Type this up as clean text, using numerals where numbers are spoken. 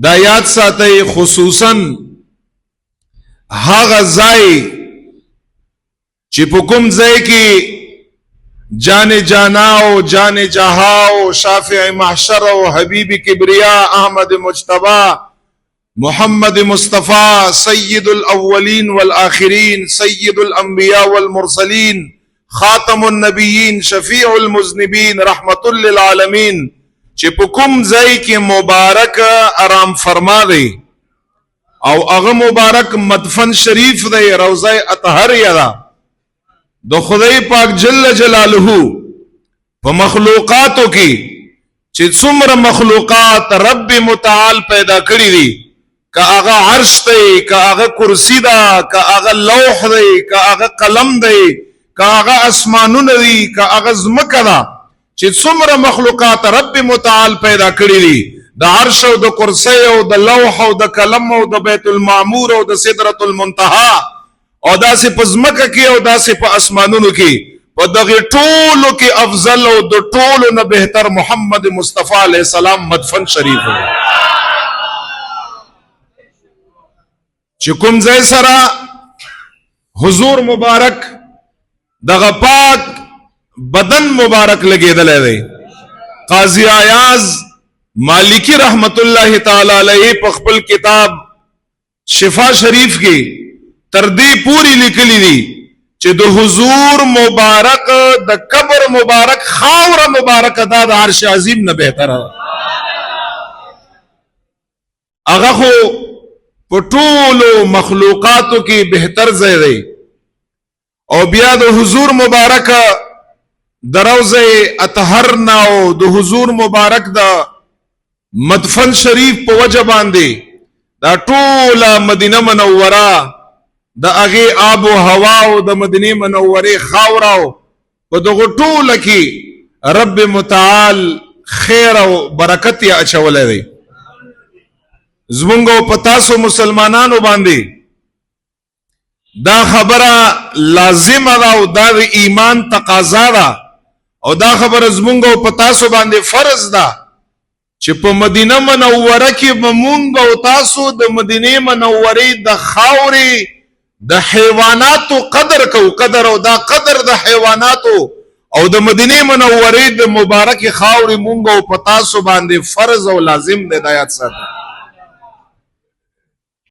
دا یاد ساتي خصوصا هغه ځای چې په کوم ځای کې جان جانا او جان جہا او شافع محشر او حبیب کبریا احمد مجتبی محمد مصطفی سید الاولین والآخرین سید الانبیاء والمرسلین خاتم النبیین شفیع المذنبین رحمت للعالمین چې په کوم ځای کې مبارک آرام فرما دی او هغه مبارک مدفن شریف دی روضه اطهر یدا د خدای پاک جل جلاله په مخلوقاتو کې چې څومره مخلوقات رب متعال پیدا کړی دي که هغه عرش دی که هغه کرسی ده که هغه لوح دی که هغه قلم دی که هغه اسمانونه دي که هغه ځمکه ده چې څومره مخلوقات رب متعال پیدا کړی دي د عرش او د کرسی او د لوح او د قلم او د بیت المعمور او د سدرۃ المنتهى او داسې په ځمکه کې او داسې په اسمانونو کې په دغه ټولو کې افضل او د ټولو نه بهتر محمد مصطفی علیه السلام مدفن شریف دی چې کوم ځای سره حضور مبارک دغه پاک بدن مبارک لګېدلی دی قاضی ایاز مالکی رحمت الله تعالی علیه په خپل کتاب شفا شریف کې تر دې پوری لیکلی دي چې د حضور مبارک د قبر مبارک خاور مبارک دا د عرش عظیم نه بهتره هغه خو په ټولو مخلوقاتو کې بهتر ځای دی او بیا د حضور مبارک د روضه اطهر نه او د حضور مبارک د مدفن شریف په وجه باندې دا ټوله مدینه منوره د هغې آب و هوا او د مدینې منورې خاوره په دغو ټوله کې رب متعال خیر او برکت یې اچولی دی زمونږ او په تاسو مسلمانانو باندې دا خبره لازمه ده او دا د ایمان تقاضا ده او دا خبره زمونږ او په تاسو باندې فرض ده چې په مدینه منوره کې به مونږ او تاسو د مدینې منورې د خاورې د حیواناتو قدر کو قدر او دا قدر د حیواناتو او د مدینه منورې د مبارک خاورې مونږ او په تاسو باندې فرض او لازم دی دا یاد ساتئ